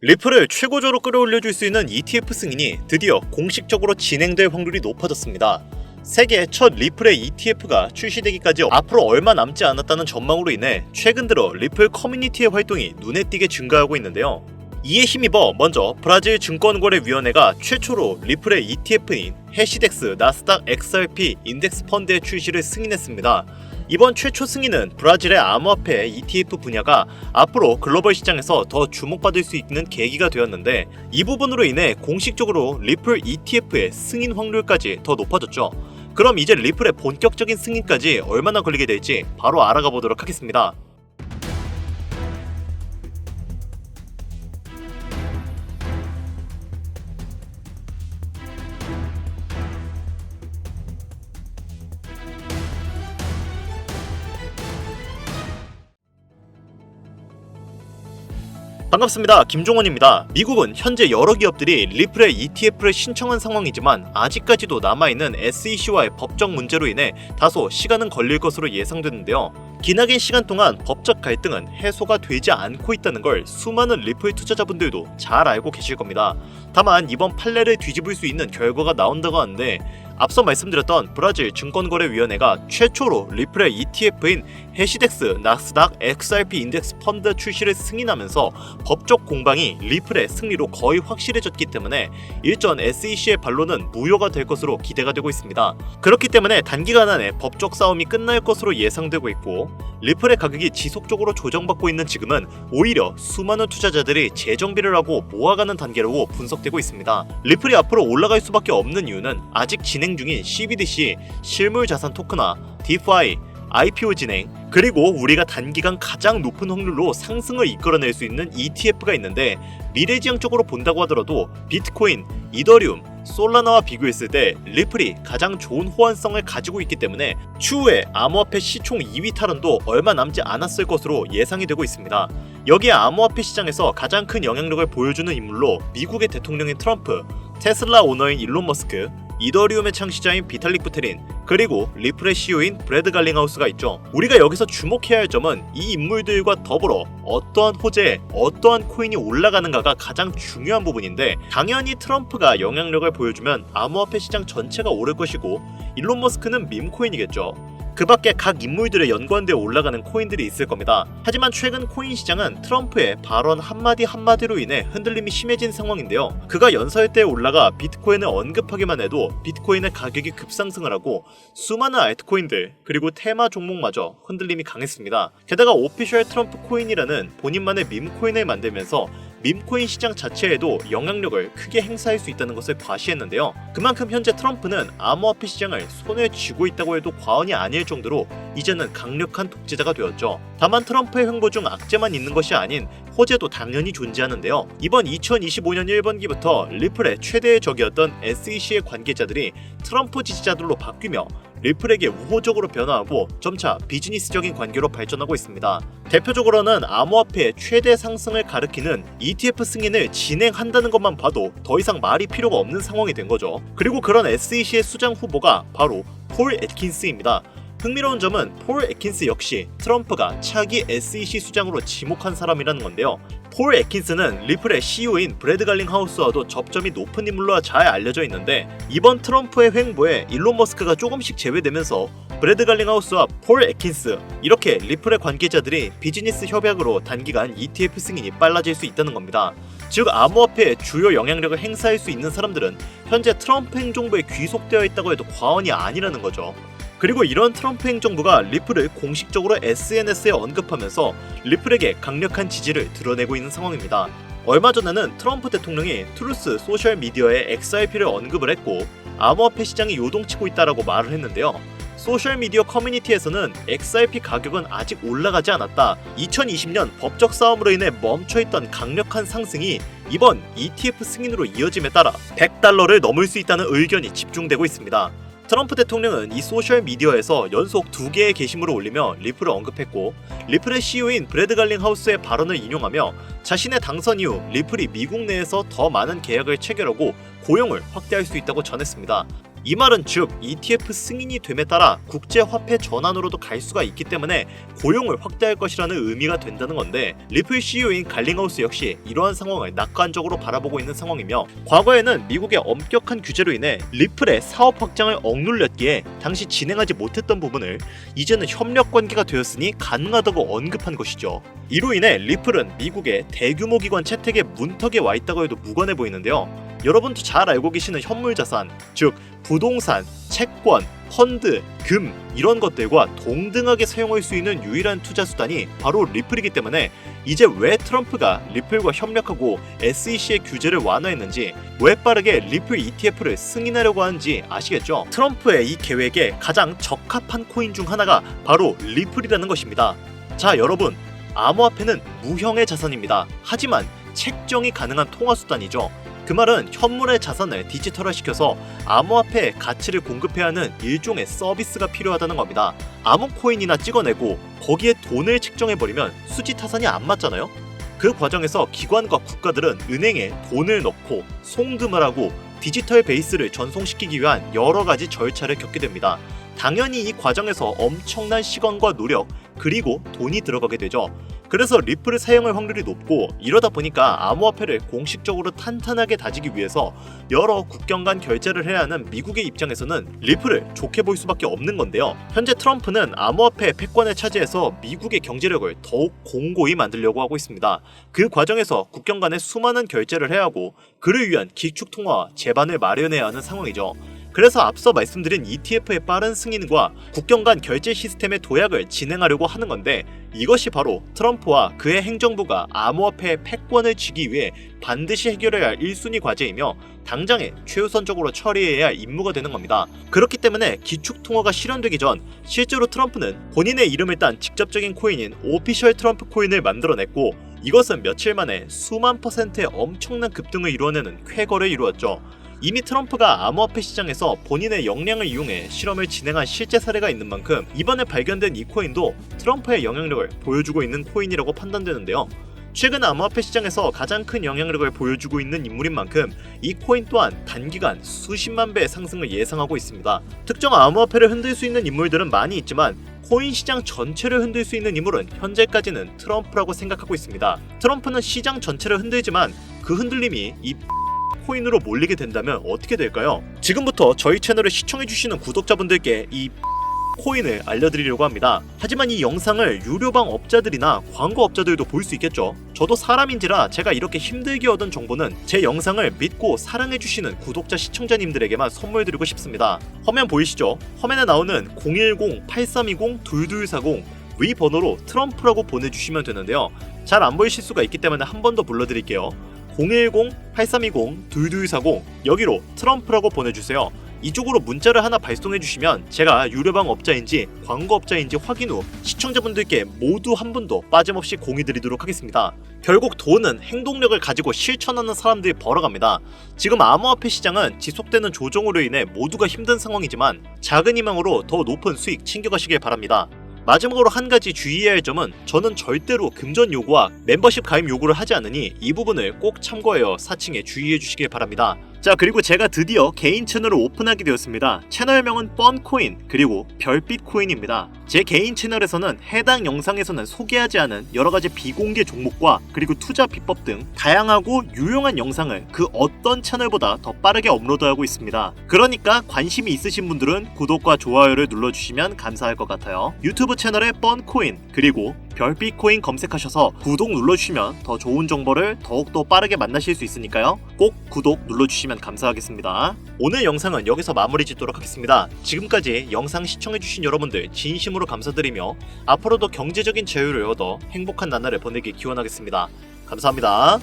리플을 최고조로 끌어올려줄 수 있는 ETF 승인이 드디어 공식적으로 진행될 확률이 높아졌습니다. 세계 첫 리플의 ETF가 출시되기까지 앞으로 얼마 남지 않았다는 전망으로 인해 최근 들어 리플 커뮤니티의 활동이 눈에 띄게 증가하고 있는데요. 이에 힘입어 먼저 브라질 증권거래위원회가 최초로 리플의 ETF인 해시덱스 나스닥 XRP 인덱스 펀드의 출시를 승인했습니다. 이번 최초 승인은 브라질의 암호화폐 ETF 분야가 앞으로 글로벌 시장에서 더 주목받을 수 있는 계기가 되었는데, 이 부분으로 인해 공식적으로 리플 ETF의 승인 확률까지 더 높아졌죠. 그럼 이제 리플의 본격적인 승인까지 얼마나 걸리게 될지 바로 알아가 보도록 하겠습니다. 반갑습니다. 김종원입니다. 미국은 현재 여러 기업들이 리플의 ETF를 신청한 상황이지만 아직까지도 남아있는 SEC와의 법적 문제로 인해 다소 시간은 걸릴 것으로 예상되는데요. 기나긴 시간 동안 법적 갈등은 해소가 되지 않고 있다는 걸 수많은 리플 투자자분들도 잘 알고 계실 겁니다. 다만 이번 판례를 뒤집을 수 있는 결과가 나온다고 하는데, 앞서 말씀드렸던 브라질 증권거래위원회가 최초로 리플의 ETF인 해시덱스 나스닥 XRP 인덱스 펀드 출시를 승인하면서 법적 공방이 리플의 승리로 거의 확실해졌기 때문에 일전 SEC의 반론은 무효가 될 것으로 기대가 되고 있습니다. 그렇기 때문에 단기간 안에 법적 싸움이 끝날 것으로 예상되고 있고, 리플의 가격이 지속적으로 조정받고 있는 지금은 오히려 수많은 투자자들이 재정비를 하고 모아가는 단계라고 분석되고 있습니다. 리플이 앞으로 올라갈 수밖에 없는 이유는 아직 진행 중인 CBDC, 실물자산 토큰화, DeFi, IPO 진행, 그리고 우리가 단기간 가장 높은 확률로 상승을 이끌어낼 수 있는 ETF가 있는데, 미래지향적으로 본다고 하더라도 비트코인, 이더리움, 솔라나와 비교했을 때 리플이 가장 좋은 호환성을 가지고 있기 때문에 추후에 암호화폐 시총 2위 탈환도 얼마 남지 않았을 것으로 예상이 되고 있습니다. 여기에 암호화폐 시장에서 가장 큰 영향력을 보여주는 인물로 미국의 대통령인 트럼프, 테슬라 오너인 일론 머스크, 이더리움의 창시자인 비탈릭 부테린, 그리고 리플의 CEO인 브래드 갈링하우스가 있죠. 우리가 여기서 주목해야 할 점은 이 인물들과 더불어 어떠한 호재에 어떠한 코인이 올라가는가가 가장 중요한 부분인데, 당연히 트럼프가 영향력을 보여주면 암호화폐 시장 전체가 오를 것이고, 일론 머스크는 밈코인이겠죠. 그 밖에 각 인물들의 연관되어 올라가는 코인들이 있을 겁니다. 하지만 최근 코인 시장은 트럼프의 발언 한마디 한마디로 인해 흔들림이 심해진 상황인데요. 그가 연설 때 올라가 비트코인을 언급하기만 해도 비트코인의 가격이 급상승을 하고 수많은 알트코인들 그리고 테마 종목마저 흔들림이 강했습니다. 게다가 오피셜 트럼프 코인이라는 본인만의 밈코인을 만들면서 밈코인 시장 자체에도 영향력을 크게 행사할 수 있다는 것을 과시했는데요. 그만큼 현재 트럼프는 암호화폐 시장을 손에 쥐고 있다고 해도 과언이 아닐 정도로 이제는 강력한 독재자가 되었죠. 다만 트럼프의 횡보 중 악재만 있는 것이 아닌 호재도 당연히 존재하는데요. 이번 2025년 1분기부터 리플의 최대의 적이었던 SEC의 관계자들이 트럼프 지지자들로 바뀌며 리플에게 우호적으로 변화하고 점차 비즈니스적인 관계로 발전하고 있습니다. 대표적으로는 암호화폐의 최대 상승을 가리키는 ETF 승인을 진행한다는 것만 봐도 더 이상 말이 필요가 없는 상황이 된 거죠. 그리고 그런 SEC의 수장 후보가 바로 폴 애킨스입니다. 흥미로운 점은 폴 애킨스 역시 트럼프가 차기 SEC 수장으로 지목한 사람이라는 건데요. 폴 애킨스는 리플의 CEO인 브래드 갈링하우스와도 접점이 높은 인물로 잘 알려져 있는데, 이번 트럼프의 횡보에 일론 머스크가 조금씩 제외되면서 브래드 갈링하우스와 폴 애킨스, 이렇게 리플의 관계자들이 비즈니스 협약으로 단기간 ETF 승인이 빨라질 수 있다는 겁니다. 즉 암호화폐의 주요 영향력을 행사할 수 있는 사람들은 현재 트럼프 행정부에 귀속되어 있다고 해도 과언이 아니라는 거죠. 그리고 이런 트럼프 행정부가 리플을 공식적으로 SNS에 언급하면서 리플에게 강력한 지지를 드러내고 있는 상황입니다. 얼마 전에는 트럼프 대통령이 트루스 소셜 미디어에 XRP를 언급을 했고, 암호화폐 시장이 요동치고 있다라고 말을 했는데요. 소셜미디어 커뮤니티에서는 XRP 가격은 아직 올라가지 않았다, 2020년 법적 싸움으로 인해 멈춰있던 강력한 상승이 이번 ETF 승인으로 이어짐에 따라 $100를 넘을 수 있다는 의견이 집중되고 있습니다. 트럼프 대통령은 이 소셜미디어에서 연속 2개의 게시물을 올리며 리플을 언급했고, 리플의 CEO인 브래드 갈링하우스의 발언을 인용하며 자신의 당선 이후 리플이 미국 내에서 더 많은 계약을 체결하고 고용을 확대할 수 있다고 전했습니다. 이 말은 즉 ETF 승인이 됨에 따라 국제화폐 전환으로도 갈 수가 있기 때문에 고용을 확대할 것이라는 의미가 된다는 건데, 리플 CEO인 갈링하우스 역시 이러한 상황을 낙관적으로 바라보고 있는 상황이며, 과거에는 미국의 엄격한 규제로 인해 리플의 사업 확장을 억눌렸기에 당시 진행하지 못했던 부분을 이제는 협력 관계가 되었으니 가능하다고 언급한 것이죠. 이로 인해 리플은 미국의 대규모 기관 채택의 문턱에 와 있다고 해도 무관해 보이는데요. 여러분도 잘 알고 계시는 현물 자산, 즉 부동산, 채권, 펀드, 금 이런 것들과 동등하게 사용할 수 있는 유일한 투자 수단이 바로 리플이기 때문에 이제 왜 트럼프가 리플과 협력하고 SEC의 규제를 완화했는지, 왜 빠르게 리플 ETF를 승인하려고 하는지 아시겠죠? 트럼프의 이 계획에 가장 적합한 코인 중 하나가 바로 리플이라는 것입니다. 자, 여러분, 암호화폐는 무형의 자산입니다. 하지만 책정이 가능한 통화수단이죠. 그 말은 현물의 자산을 디지털화시켜서 암호화폐의 가치를 공급해야 하는 일종의 서비스가 필요하다는 겁니다. 아무 코인이나 찍어내고 거기에 돈을 책정해버리면 수지타산이 안 맞잖아요? 그 과정에서 기관과 국가들은 은행에 돈을 넣고 송금을 하고 디지털 베이스를 전송시키기 위한 여러 가지 절차를 겪게 됩니다. 당연히 이 과정에서 엄청난 시간과 노력, 그리고 돈이 들어가게 되죠. 그래서 리플을 사용할 확률이 높고, 이러다 보니까 암호화폐를 공식적으로 탄탄하게 다지기 위해서 여러 국경 간 결제를 해야 하는 미국의 입장에서는 리플을 좋게 볼 수밖에 없는 건데요. 현재 트럼프는 암호화폐 패권을 차지해서 미국의 경제력을 더욱 공고히 만들려고 하고 있습니다. 그 과정에서 국경 간에 수많은 결제를 해야 하고, 그를 위한 기축통화와 제반을 마련해야 하는 상황이죠. 그래서 앞서 말씀드린 ETF의 빠른 승인과 국경 간 결제 시스템의 도약을 진행하려고 하는 건데, 이것이 바로 트럼프와 그의 행정부가 암호화폐의 패권을 쥐기 위해 반드시 해결해야 할 1순위 과제이며 당장에 최우선적으로 처리해야 할 임무가 되는 겁니다. 그렇기 때문에 기축통화가 실현되기 전 실제로 트럼프는 본인의 이름을 딴 직접적인 코인인 오피셜 트럼프 코인을 만들어냈고, 이것은 며칠 만에 수만 %의 엄청난 급등을 이루어내는 쾌거를 이루었죠. 이미 트럼프가 암호화폐 시장에서 본인의 역량을 이용해 실험을 진행한 실제 사례가 있는 만큼 이번에 발견된 이 코인도 트럼프의 영향력을 보여주고 있는 코인이라고 판단되는데요. 최근 암호화폐 시장에서 가장 큰 영향력을 보여주고 있는 인물인 만큼 이 코인 또한 단기간 수십만 배의 상승을 예상하고 있습니다. 특정 암호화폐를 흔들 수 있는 인물들은 많이 있지만 코인 시장 전체를 흔들 수 있는 인물은 현재까지는 트럼프라고 생각하고 있습니다. 트럼프는 시장 전체를 흔들지만 그 흔들림이 이 코인으로 몰리게 된다면 어떻게 될까요? 지금부터 저희 채널을 시청해주시는 구독자분들께 이 코인을 알려드리려고 합니다. 하지만 이 영상을 유료방 업자들이나 광고업자들도 볼 수 있겠죠. 저도 사람인지라 제가 이렇게 힘들게 얻은 정보는 제 영상을 믿고 사랑해주시는 구독자 시청자님들에게만 선물 드리고 싶습니다. 화면 보이시죠? 화면에 나오는 010-8320-2240 위 번호로 트럼프라고 보내주시면 되는데요. 잘 안 보이실 수가 있기 때문에 한 번 더 불러드릴게요. 010-8320-2240 여기로 트럼프라고 보내주세요. 이쪽으로 문자를 하나 발송해주시면 제가 유료방 업자인지 광고업자인지 확인 후 시청자분들께 모두 한 분도 빠짐없이 공유드리도록 하겠습니다. 결국 돈은 행동력을 가지고 실천하는 사람들이 벌어갑니다. 지금 암호화폐 시장은 지속되는 조정으로 인해 모두가 힘든 상황이지만 작은 희망으로 더 높은 수익 챙겨가시길 바랍니다. 마지막으로 한 가지 주의해야 할 점은, 저는 절대로 금전 요구와 멤버십 가입 요구를 하지 않으니 이 부분을 꼭 참고하여 사칭에 주의해 주시길 바랍니다. 자, 그리고 제가 드디어 개인 채널을 오픈하게 되었습니다. 채널명은 뻔코인 그리고 별빛코인입니다. 제 개인 채널에서는 해당 영상에서는 소개하지 않은 여러가지 비공개 종목과 그리고 투자 비법 등 다양하고 유용한 영상을 그 어떤 채널보다 더 빠르게 업로드하고 있습니다. 그러니까 관심이 있으신 분들은 구독과 좋아요를 눌러주시면 감사할 것 같아요. 유튜브 채널에 뻔코인 그리고 별빛코인 검색하셔서 구독 눌러주시면 더 좋은 정보를 더욱더 빠르게 만나실 수 있으니까요. 꼭 구독 눌러주시면 감사하겠습니다. 오늘 영상은 여기서 마무리 짓도록 하겠습니다. 지금까지 영상 시청해주신 여러분들 진심으로 감사드리며 앞으로도 경제적인 자유를 얻어 행복한 나날을 보내길 기원하겠습니다. 감사합니다.